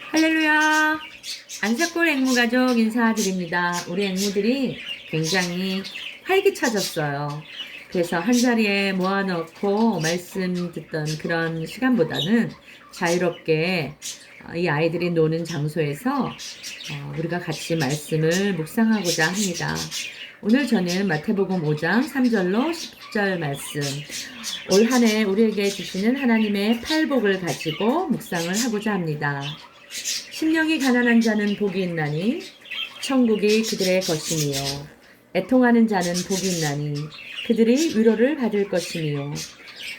할렐루야! 안색골 앵무가족 인사드립니다. 우리 앵무들이 굉장히 활기차졌어요. 그래서 한자리에 모아놓고 말씀 듣던 그런 시간보다는 자유롭게 이 아이들이 노는 장소에서 우리가 같이 말씀을 묵상하고자 합니다. 오늘 저는 마태복음 5장 3절로 10절 말씀, 올 한 해 우리에게 주시는 하나님의 팔복을 가지고 묵상을 하고자 합니다. 심령이 가난한 자는 복이 있나니 천국이 그들의 것이며, 애통하는 자는 복이 있나니 그들이 위로를 받을 것이며,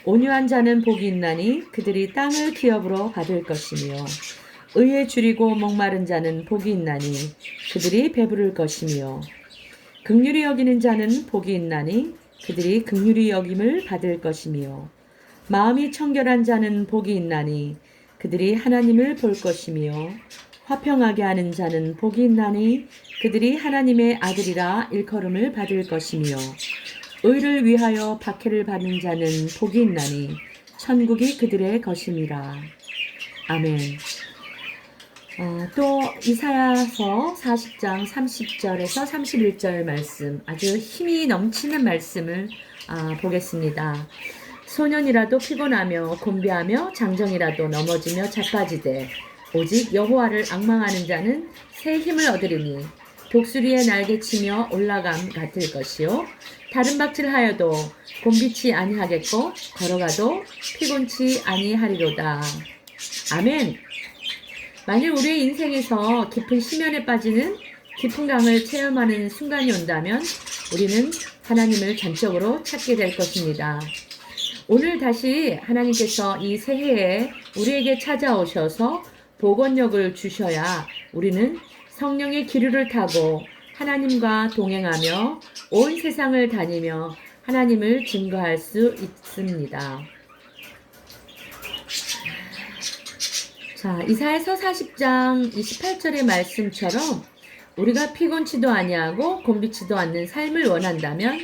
온유한 자는 복이 있나니 그들이 땅을 기업으로 받을 것이며, 의에 줄이고 목마른 자는 복이 있나니 그들이 배부를 것이며, 긍휼히 여기는 자는 복이 있나니 그들이 긍휼히 여김을 받을 것이며, 마음이 청결한 자는 복이 있나니 그들이 하나님을 볼 것이며, 화평하게 하는 자는 복이 있나니 그들이 하나님의 아들이라 일컬음을 받을 것이며, 의를 위하여 박해를 받는 자는 복이 있나니 천국이 그들의 것임이라. 아멘. 또 이사야서 40장 30절에서 31절 말씀, 아주 힘이 넘치는 말씀을 보겠습니다. 소년이라도 피곤하며 곤비하며 장정이라도 넘어지며 자빠지되 오직 여호와를 앙망하는 자는 새 힘을 얻으리니 독수리의 날개치며 올라감 같을 것이요, 다른 박질하여도 곤비치 아니하겠고 걸어가도 피곤치 아니하리로다. 아멘. 만일 우리의 인생에서 깊은 심연에 빠지는 깊은 강을 체험하는 순간이 온다면 우리는 하나님을 전적으로 찾게 될 것입니다. 오늘 다시 하나님께서 이 새해에 우리에게 찾아오셔서 복원력을 주셔야 우리는 성령의 기류를 타고 하나님과 동행하며 온 세상을 다니며 하나님을 증거할 수 있습니다. 자, 이사야서 40장 28절의 말씀처럼 우리가 피곤치도 아니하고 곤비치도 않는 삶을 원한다면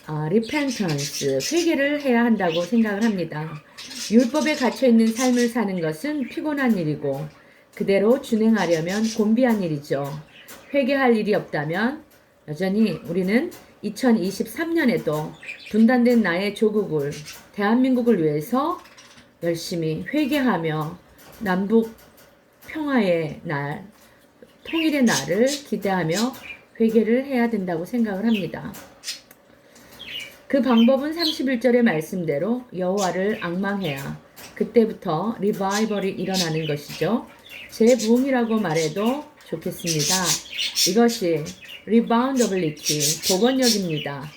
repentance, 회개를 해야 한다고 생각을 합니다. 율법에 갇혀있는 삶을 사는 것은 피곤한 일이고 그대로 준행하려면 곤비한 일이죠. 회개할 일이 없다면 여전히 우리는 2023년에도 분단된 나의 조국을, 대한민국을 위해서 열심히 회개하며 남북 평화의 날, 통일의 날을 기대하며 회개를 해야 된다고 생각을 합니다. 그 방법은 31절의 말씀대로 여호와를 앙망해야 그때부터 리바이벌이 일어나는 것이죠. 재부흥이라고 말해도 좋겠습니다. 이것이 리바운더빌리티, 복원력입니다.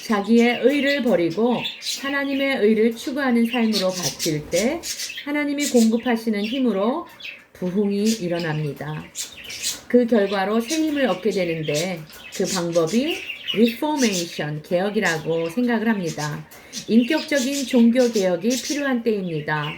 자기의 의를 버리고 하나님의 의를 추구하는 삶으로 바뀔 때 하나님이 공급하시는 힘으로 부흥이 일어납니다. 그 결과로 새 힘을 얻게 되는데 그 방법이 리포메이션, 개혁이라고 생각을 합니다. 인격적인 종교 개혁이 필요한 때입니다.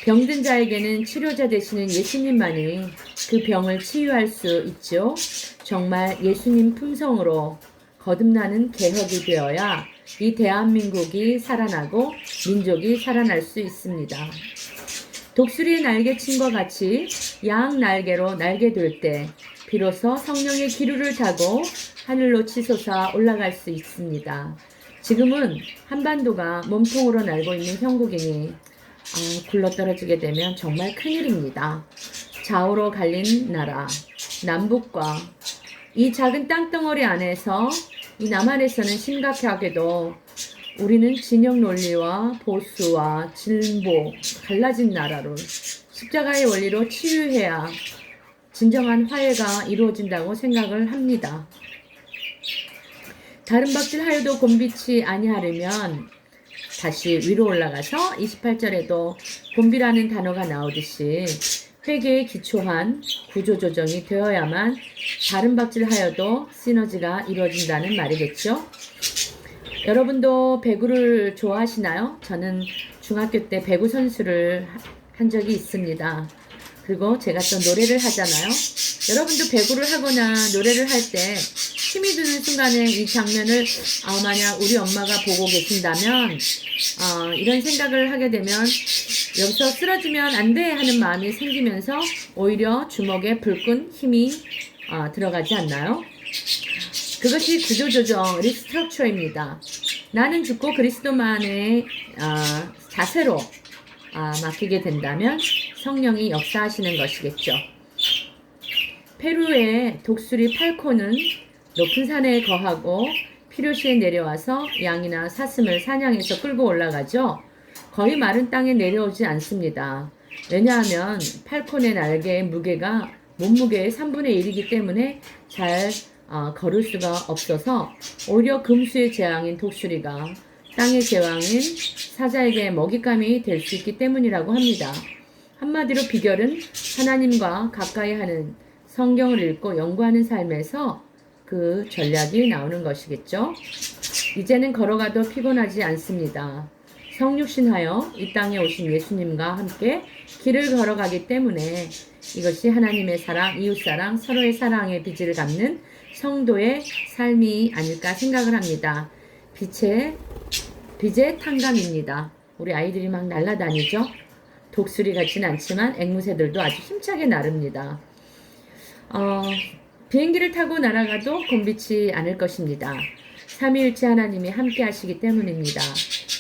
병든 자에게는 치료자 되시는 예수님만이 그 병을 치유할 수 있죠. 정말 예수님 품성으로 거듭나는 개혁이 되어야 이 대한민국이 살아나고 민족이 살아날 수 있습니다. 독수리의 날개침과 같이 양 날개로 날개돌 때 비로소 성령의 기류를 타고 하늘로 치솟아 올라갈 수 있습니다. 지금은 한반도가 몸통으로 날고 있는 형국이니 굴러떨어지게 되면 정말 큰일입니다. 좌우로 갈린 나라, 남북과 이 작은 땅덩어리 안에서 이 남한에서는 심각하게도 우리는 진영 논리와 보수와 진보, 갈라진 나라로 십자가의 원리로 치유해야 진정한 화해가 이루어진다고 생각을 합니다. 다른 박질하여도 곤비치 아니하려면 다시 위로 올라가서 28절에도 곤비라는 단어가 나오듯이 회개에 기초한 구조조정이 되어야만 다른 박질하여도 시너지가 이루어진다는 말이겠죠. 여러분도 배구를 좋아하시나요? 저는 중학교 때 배구 선수를 한 적이 있습니다. 그리고 제가 또 노래를 하잖아요. 여러분도 배구를 하거나 노래를 할 때 힘이 드는 순간에 이 장면을 만약 우리 엄마가 보고 계신다면 이런 생각을 하게 되면 여기서 쓰러지면 안 돼 하는 마음이 생기면서 오히려 주먹에 불끈 힘이 들어가지 않나요? 그것이 구조조정 리스트럭처입니다. 나는 죽고 그리스도만의 자세로 맡기게 된다면 성령이 역사하시는 것이겠죠. 페루의 독수리 팔코는 높은 산에 거하고 필요시에 내려와서 양이나 사슴을 사냥해서 끌고 올라가죠. 거의 마른 땅에 내려오지 않습니다. 왜냐하면 팔콘의 날개의 무게가 몸무게의 3분의 1이기 때문에 잘 걸을 수가 없어서 오히려 금수의 제왕인 독수리가 땅의 제왕인 사자에게 먹잇감이 될 수 있기 때문이라고 합니다. 한마디로 비결은 하나님과 가까이 하는 성경을 읽고 연구하는 삶에서 그 전략이 나오는 것이겠죠. 이제는 걸어가도 피곤하지 않습니다. 성육신하여 이 땅에 오신 예수님과 함께 길을 걸어가기 때문에 이것이 하나님의 사랑, 이웃사랑, 서로의 사랑의 빚을 갚는 성도의 삶이 아닐까 생각을 합니다. 빛의 탕감입니다. 우리 아이들이 막 날아다니죠. 독수리 같지는 않지만 앵무새들도 아주 힘차게 나릅니다. 비행기를 타고 날아가도 곤비치 않을 것입니다. 삼위일체 하나님이 함께 하시기 때문입니다.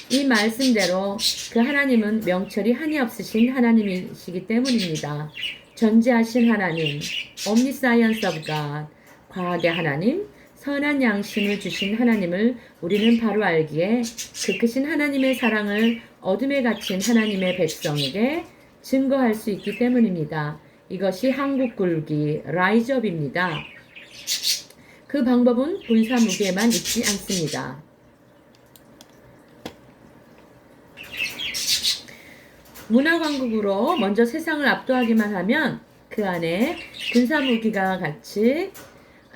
이 말씀대로 그 하나님은 명철이 한이 없으신 하나님이시기 때문입니다. 전지하신 하나님, Omniscience of God, 과학의 하나님, 선한 양심을 주신 하나님을 우리는 바로 알기에 그 크신 하나님의 사랑을 어둠에 갇힌 하나님의 백성에게 증거할 수 있기 때문입니다. 이것이 한국굴기 라이즈업입니다. 그 방법은 군사 무기에만 있지 않습니다. 문화광국으로 먼저 세상을 압도하기만 하면 그 안에 군사 무기가 같이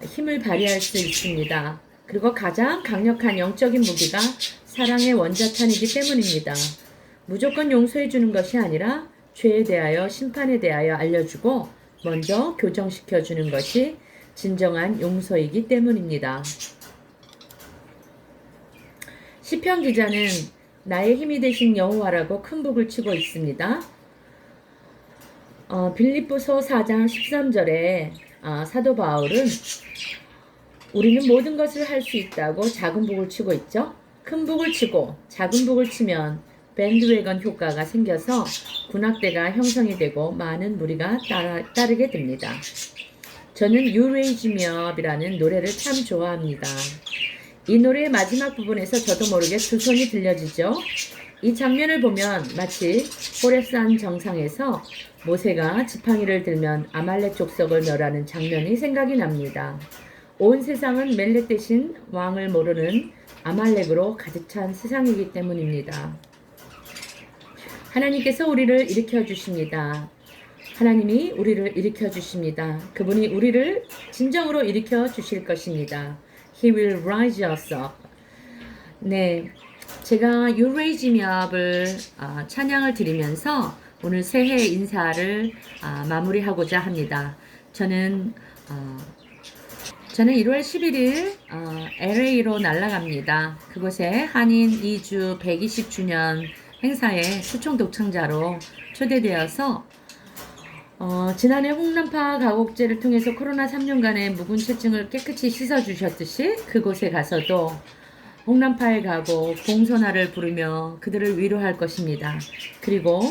힘을 발휘할 수 있습니다. 그리고 가장 강력한 영적인 무기가 사랑의 원자탄이기 때문입니다. 무조건 용서해 주는 것이 아니라 죄에 대하여 심판에 대하여 알려주고 먼저 교정시켜 주는 것이 진정한 용서이기 때문입니다. 시편 기자는 나의 힘이 되신 여호와라고 큰 북을 치고 있습니다. 빌립보서 4장 13절에 사도 바울은 우리는 모든 것을 할 수 있다고 작은 북을 치고 있죠. 큰 북을 치고 작은 북을 치면 밴드웨건 효과가 생겨서 군악대가 형성이 되고 많은 무리가 따르게 됩니다. 저는 You Raise Me Up이라는 노래를 참 좋아합니다. 이 노래의 마지막 부분에서 저도 모르게 두 손이 들려지죠. 이 장면을 보면 마치 호렙산 정상에서 모세가 지팡이를 들면 아말렉 족속을 멸하는 장면이 생각이 납니다. 온 세상은 멜렉 대신 왕을 모르는 아말렉으로 가득 찬 세상이기 때문입니다. 하나님께서 우리를 일으켜 주십니다. 하나님이 우리를 일으켜 주십니다. 그분이 우리를 진정으로 일으켜 주실 것입니다. He will rise us up. 네, 제가 You Raise Me Up을 찬양을 드리면서 오늘 새해 인사를 마무리하고자 합니다. 저는 1월 11일 LA로 날아갑니다. 그곳에 한인 2주 120주년 행사에 초청 독창자로 초대되어서 지난해 홍남파 가곡제를 통해서 코로나 3년간의 묵은 체증을 깨끗이 씻어주셨듯이 그곳에 가서도 홍남파의 가곡 봉선화를 부르며 그들을 위로할 것입니다. 그리고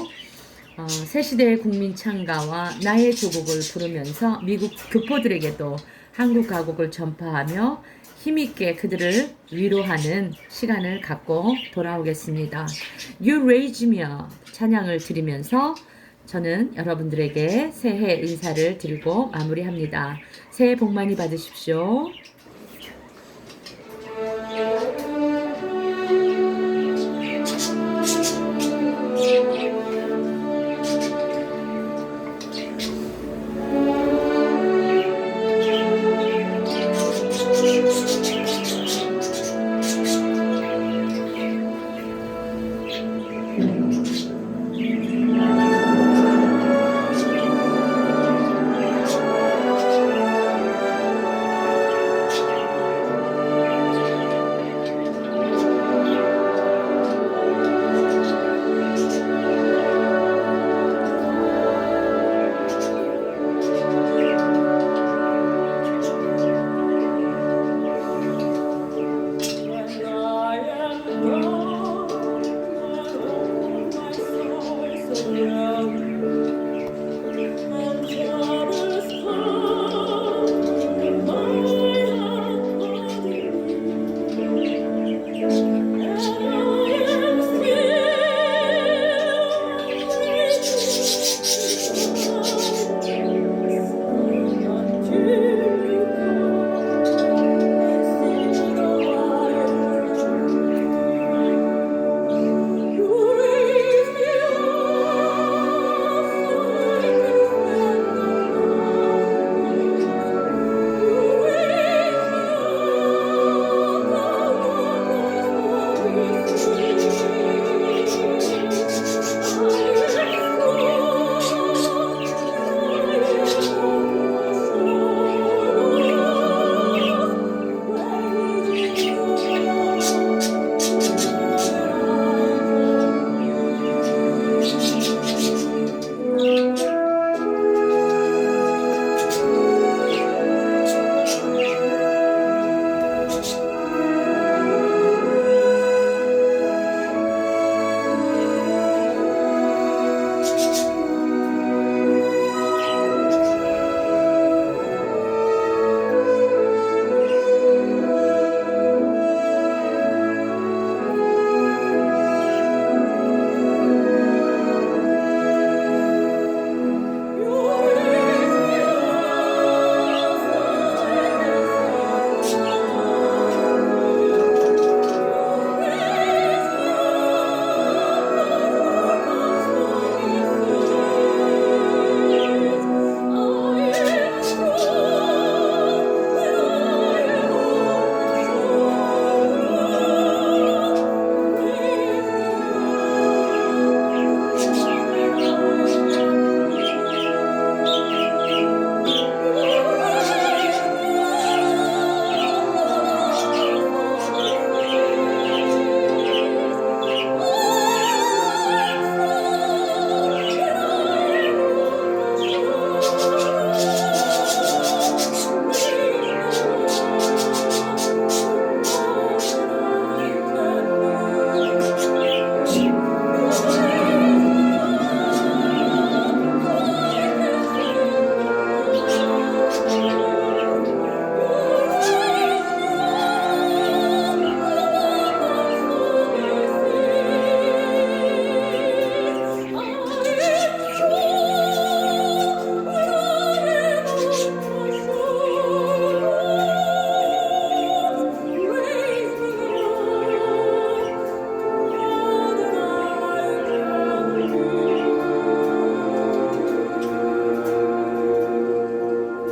새 시대의 국민 창가와 나의 조국을 부르면서 미국 교포들에게도 한국 가곡을 전파하며 힘있게 그들을 위로하는 시간을 갖고 돌아오겠습니다. You Raise Me Up 찬양을 드리면서 저는 여러분들에게 새해 인사를 드리고 마무리합니다. 새해 복 많이 받으십시오.